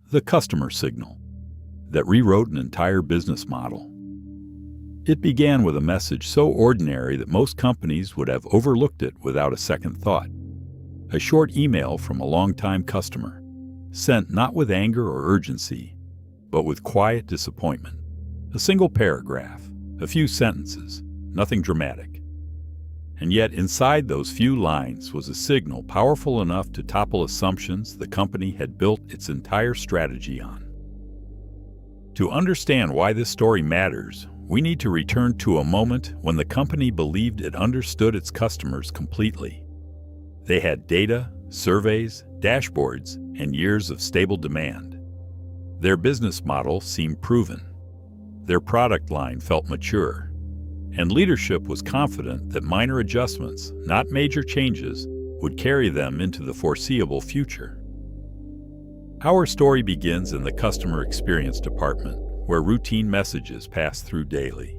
the customer signal that rewrote an entire business model. It began with a message so ordinary that most companies would have overlooked it without a second thought. A short email from a longtime customer, sent not with anger or urgency, but with quiet disappointment. A single paragraph, a few sentences, nothing dramatic. And yet inside those few lines was a signal powerful enough to topple assumptions the company had built its entire strategy on. To understand why this story matters, we need to return to a moment when the company believed it understood its customers completely. They had data, surveys, dashboards, and years of stable demand. Their business model seemed proven. Their product line felt mature. And leadership was confident that minor adjustments, not major changes, would carry them into the foreseeable future. Our story begins in the customer experience department, where routine messages pass through daily.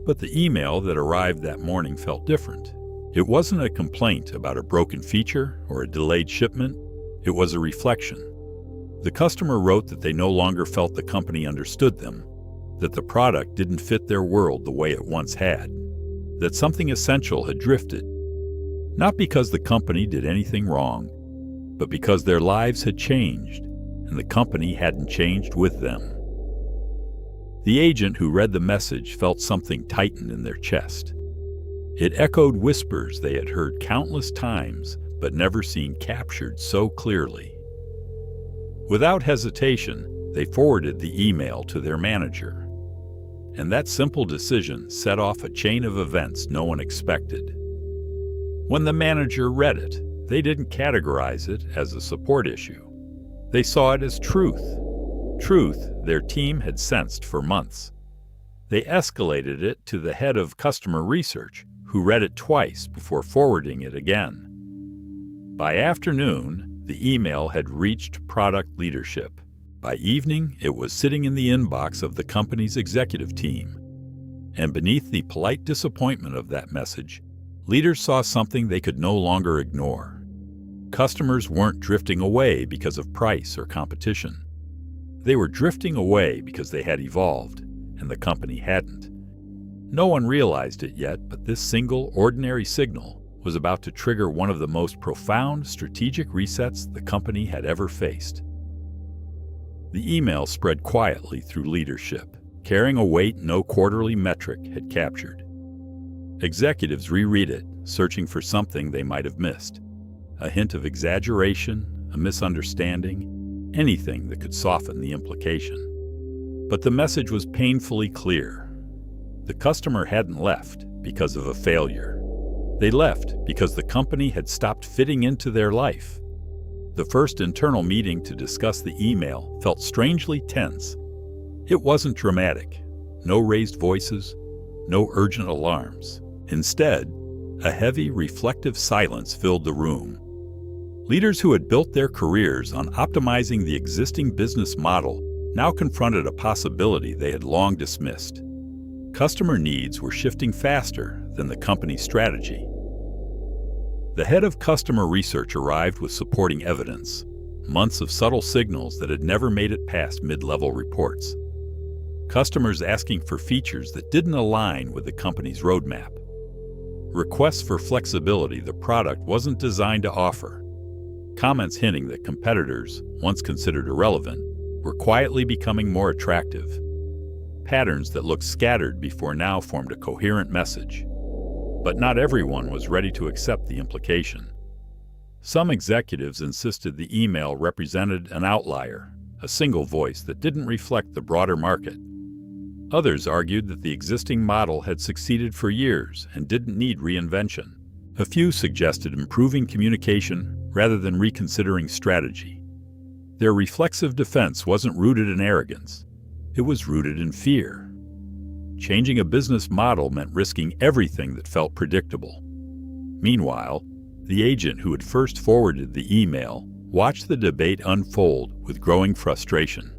But the email that arrived that morning felt different. It wasn't a complaint about a broken feature or a delayed shipment. It was a reflection. The customer wrote that they no longer felt the company understood them, that the product didn't fit their world the way it once had, that something essential had drifted, not because the company did anything wrong, but because their lives had changed and the company hadn't changed with them. The agent who read the message felt something tighten in their chest. It echoed whispers they had heard countless times but never seen captured so clearly. Without hesitation, they forwarded the email to their manager. And that simple decision set off a chain of events no one expected. When the manager read it, they didn't categorize it as a support issue. They saw it as truth. Truth their team had sensed for months. They escalated it to the head of customer research, who read it twice before forwarding it again. By afternoon, the email had reached product leadership. By evening, it was sitting in the inbox of the company's executive team. And beneath the polite disappointment of that message, leaders saw something they could no longer ignore. Customers weren't drifting away because of price or competition. They were drifting away because they had evolved, and the company hadn't. No one realized it yet, but this single, ordinary signal was about to trigger one of the most profound strategic resets the company had ever faced. The email spread quietly through leadership, carrying a weight no quarterly metric had captured. Executives reread it, searching for something they might have missed. A hint of exaggeration, a misunderstanding, anything that could soften the implication. But the message was painfully clear. The customer hadn't left because of a failure. They left because the company had stopped fitting into their life. The first internal meeting to discuss the email felt strangely tense. It wasn't dramatic. No raised voices, no urgent alarms. Instead, a heavy, reflective silence filled the room. Leaders who had built their careers on optimizing the existing business model now confronted a possibility they had long dismissed. Customer needs were shifting faster than the company's strategy. The head of customer research arrived with supporting evidence, months of subtle signals that had never made it past mid-level reports. Customers asking for features that didn't align with the company's roadmap. Requests for flexibility the product wasn't designed to offer. Comments hinting that competitors, once considered irrelevant, were quietly becoming more attractive. Patterns that looked scattered before now formed a coherent message. But not everyone was ready to accept the implication. Some executives insisted the email represented an outlier, a single voice that didn't reflect the broader market. Others argued that the existing model had succeeded for years and didn't need reinvention. A few suggested improving communication rather than reconsidering strategy. Their reflexive defense wasn't rooted in arrogance. It was rooted in fear. Changing a business model meant risking everything that felt predictable. Meanwhile, the agent who had first forwarded the email watched the debate unfold with growing frustration.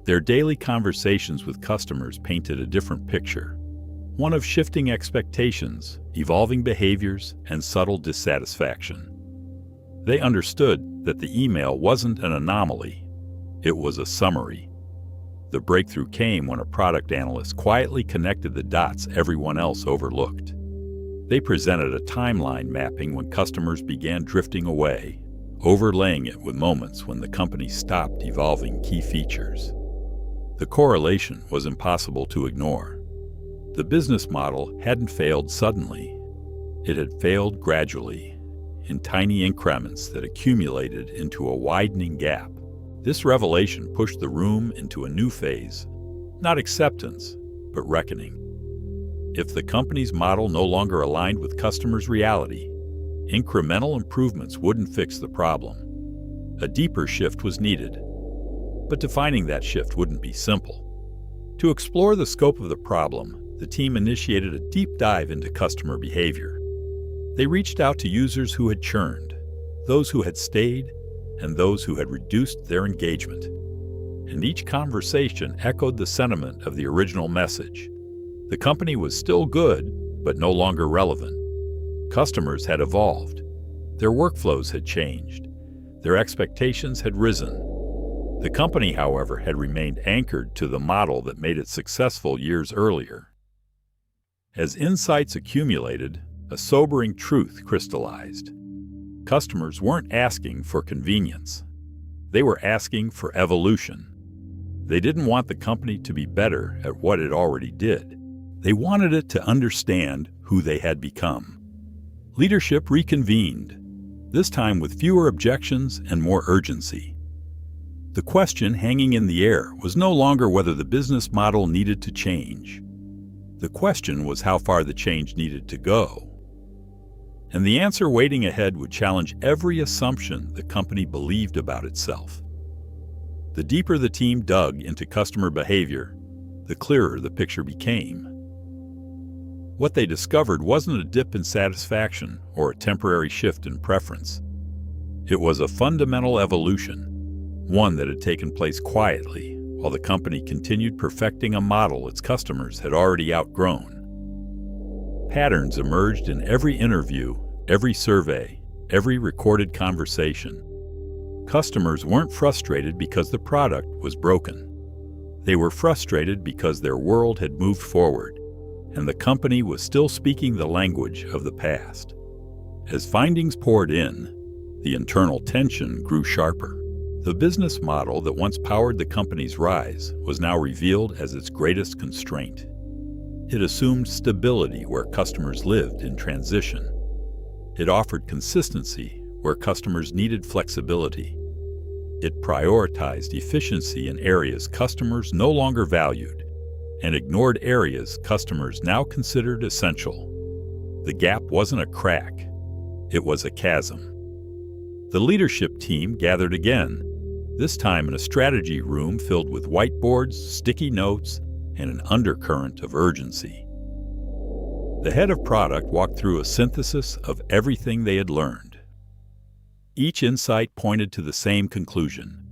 Their daily conversations with customers painted a different picture, one of shifting expectations, evolving behaviors, and subtle dissatisfaction. They understood that the email wasn't an anomaly. It was a summary. The breakthrough came when a product analyst quietly connected the dots everyone else overlooked. They presented a timeline mapping when customers began drifting away, overlaying it with moments when the company stopped evolving key features. The correlation was impossible to ignore. The business model hadn't failed suddenly. It had failed gradually, in tiny increments that accumulated into a widening gap. This revelation pushed the room into a new phase, not acceptance, but reckoning. If the company's model no longer aligned with customers' reality, incremental improvements wouldn't fix the problem. A deeper shift was needed. But defining that shift wouldn't be simple. To explore the scope of the problem, the team initiated a deep dive into customer behavior. They reached out to users who had churned, those who had stayed, and those who had reduced their engagement. And each conversation echoed the sentiment of the original message. The company was still good, but no longer relevant. Customers had evolved. Their workflows had changed. Their expectations had risen. The company, however, had remained anchored to the model that made it successful years earlier. As insights accumulated, a sobering truth crystallized. Customers weren't asking for convenience. They were asking for evolution. They didn't want the company to be better at what it already did. They wanted it to understand who they had become. Leadership reconvened, this time with fewer objections and more urgency. The question hanging in the air was no longer whether the business model needed to change. The question was how far the change needed to go. And the answer waiting ahead would challenge every assumption the company believed about itself. The deeper the team dug into customer behavior, the clearer the picture became. What they discovered wasn't a dip in satisfaction or a temporary shift in preference. It was a fundamental evolution, one that had taken place quietly while the company continued perfecting a model its customers had already outgrown. Patterns emerged in every interview, every survey, every recorded conversation. Customers weren't frustrated because the product was broken. They were frustrated because their world had moved forward, and the company was still speaking the language of the past. As findings poured in, the internal tension grew sharper. The business model that once powered the company's rise was now revealed as its greatest constraint. It assumed stability where customers lived in transition. It offered consistency where customers needed flexibility. It prioritized efficiency in areas customers no longer valued, and ignored areas customers now considered essential. The gap wasn't a crack, it was a chasm. The leadership team gathered again, this time in a strategy room filled with whiteboards, sticky notes, and an undercurrent of urgency. The head of product walked through a synthesis of everything they had learned. Each insight pointed to the same conclusion.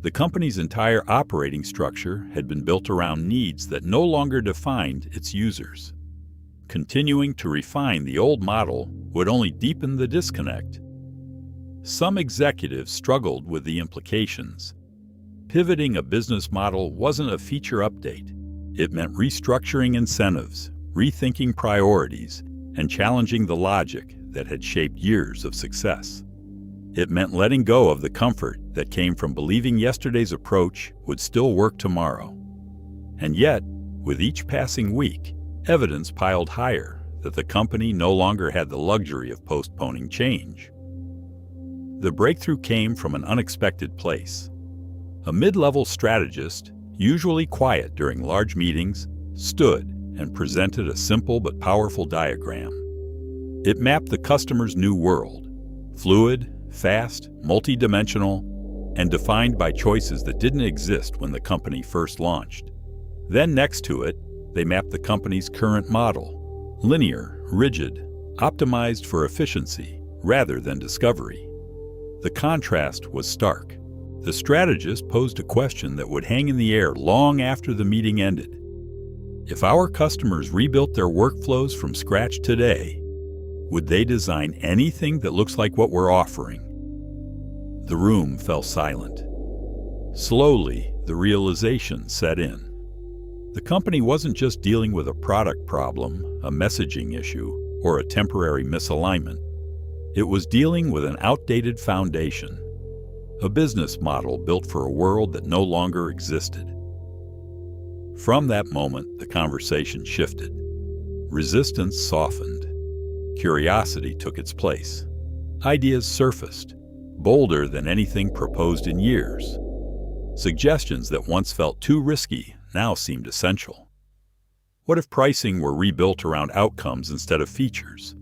The company's entire operating structure had been built around needs that no longer defined its users. Continuing to refine the old model would only deepen the disconnect. Some executives struggled with the implications. Pivoting a business model wasn't a feature update. It meant restructuring incentives, rethinking priorities, and challenging the logic that had shaped years of success. It meant letting go of the comfort that came from believing yesterday's approach would still work tomorrow. And yet, with each passing week, evidence piled higher that the company no longer had the luxury of postponing change. The breakthrough came from an unexpected place. A mid-level strategist, usually quiet during large meetings, stood and presented a simple but powerful diagram. It mapped the customer's new world, fluid, fast, multi-dimensional, and defined by choices that didn't exist when the company first launched. Then next to it, they mapped the company's current model, linear, rigid, optimized for efficiency rather than discovery. The contrast was stark. The strategist posed a question that would hang in the air long after the meeting ended. If our customers rebuilt their workflows from scratch today, would they design anything that looks like what we're offering? The room fell silent. Slowly, the realization set in. The company wasn't just dealing with a product problem, a messaging issue, or a temporary misalignment. It was dealing with an outdated foundation, a business model built for a world that no longer existed. From that moment, the conversation shifted. Resistance softened. Curiosity took its place. Ideas surfaced, bolder than anything proposed in years. Suggestions that once felt too risky now seemed essential. What if pricing were rebuilt around outcomes instead of features?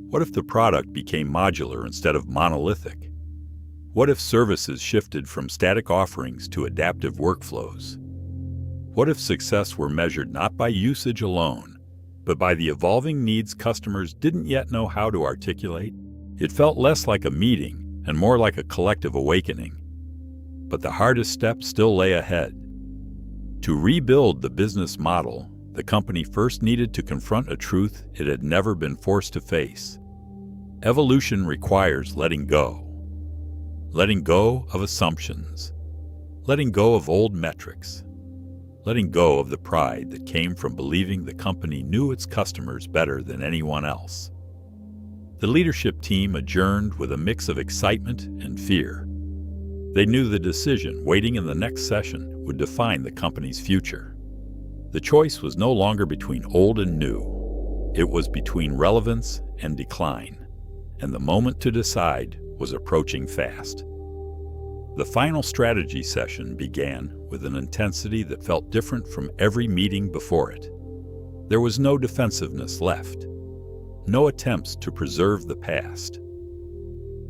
What if the product became modular instead of monolithic? What if services shifted from static offerings to adaptive workflows? What if success were measured not by usage alone, but by the evolving needs customers didn't yet know how to articulate? It felt less like a meeting and more like a collective awakening. But the hardest step still lay ahead. To rebuild the business model, the company first needed to confront a truth it had never been forced to face. Evolution requires letting go. Letting go of assumptions. Letting go of old metrics. Letting go of the pride that came from believing the company knew its customers better than anyone else. The leadership team adjourned with a mix of excitement and fear. They knew the decision waiting in the next session would define the company's future. The choice was no longer between old and new. It was between relevance and decline, and the moment to decide was approaching fast. The final strategy session began with an intensity that felt different from every meeting before it. There was no defensiveness left, no attempts to preserve the past.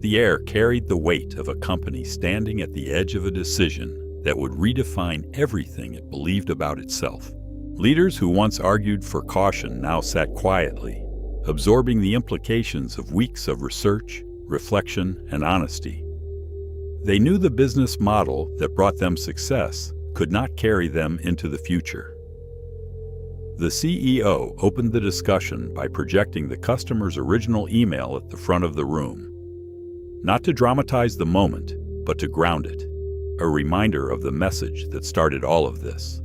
The air carried the weight of a company standing at the edge of a decision that would redefine everything it believed about itself. Leaders who once argued for caution now sat quietly, absorbing the implications of weeks of research, reflection, and honesty. They knew the business model that brought them success could not carry them into the future. The CEO opened the discussion by projecting the customer's original email at the front of the room. Not to dramatize the moment, but to ground it. A reminder of the message that started all of this.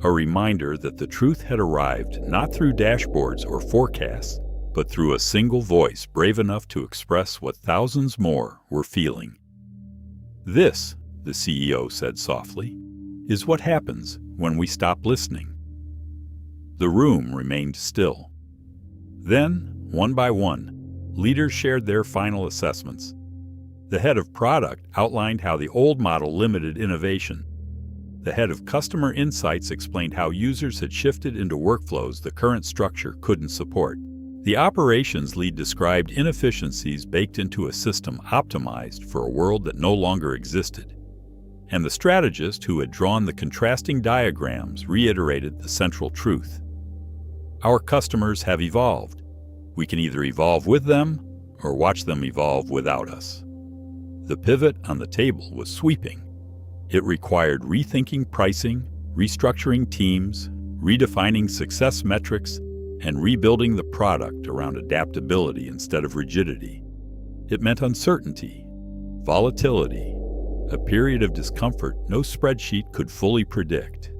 A reminder that the truth had arrived not through dashboards or forecasts, but through a single voice brave enough to express what thousands more were feeling. This, the CEO said softly, is what happens when we stop listening. The room remained still. Then, one by one, leaders shared their final assessments. The head of product outlined how the old model limited innovation. The head of customer insights explained how users had shifted into workflows the current structure couldn't support. The operations lead described inefficiencies baked into a system optimized for a world that no longer existed. And the strategist who had drawn the contrasting diagrams reiterated the central truth. Our customers have evolved. We can either evolve with them or watch them evolve without us. The pivot on the table was sweeping. It required rethinking pricing, restructuring teams, redefining success metrics, and rebuilding the product around adaptability instead of rigidity. It meant uncertainty, volatility, a period of discomfort no spreadsheet could fully predict.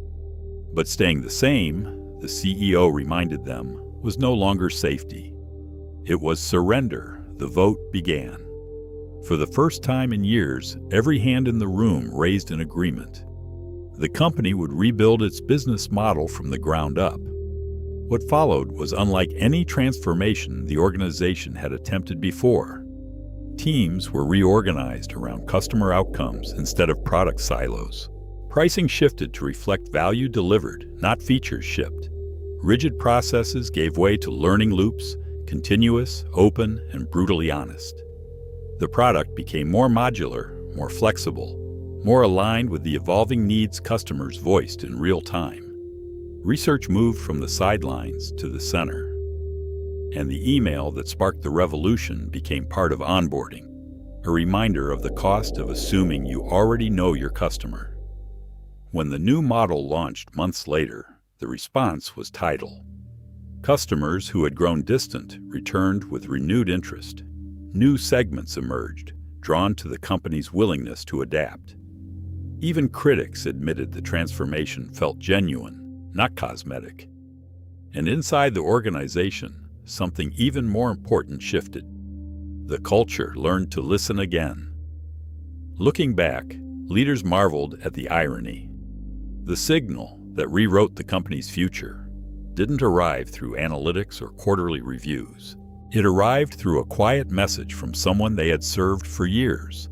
But staying the same, the CEO reminded them, was no longer safety. It was surrender. The vote began. For the first time in years, every hand in the room raised an agreement. The company would rebuild its business model from the ground up. What followed was unlike any transformation the organization had attempted before. Teams were reorganized around customer outcomes instead of product silos. Pricing shifted to reflect value delivered, not features shipped. Rigid processes gave way to learning loops, continuous, open, and brutally honest. The product became more modular, more flexible, more aligned with the evolving needs customers voiced in real time. Research moved from the sidelines to the center, and the email that sparked the revolution became part of onboarding, a reminder of the cost of assuming you already know your customer. When the new model launched months later, the response was tidal. Customers who had grown distant returned with renewed interest. New segments emerged, drawn to the company's willingness to adapt. Even critics admitted the transformation felt genuine, not cosmetic. And inside the organization, something even more important shifted. The culture learned to listen again. Looking back, leaders marveled at the irony. The signal that rewrote the company's future didn't arrive through analytics or quarterly reviews. It arrived through a quiet message from someone they had served for years.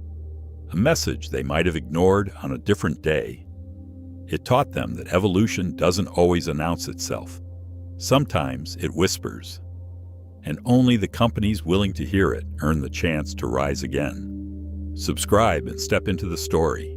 A message they might have ignored on a different day. It taught them that evolution doesn't always announce itself. Sometimes it whispers. And only the companies willing to hear it earn the chance to rise again. Subscribe and step into the story.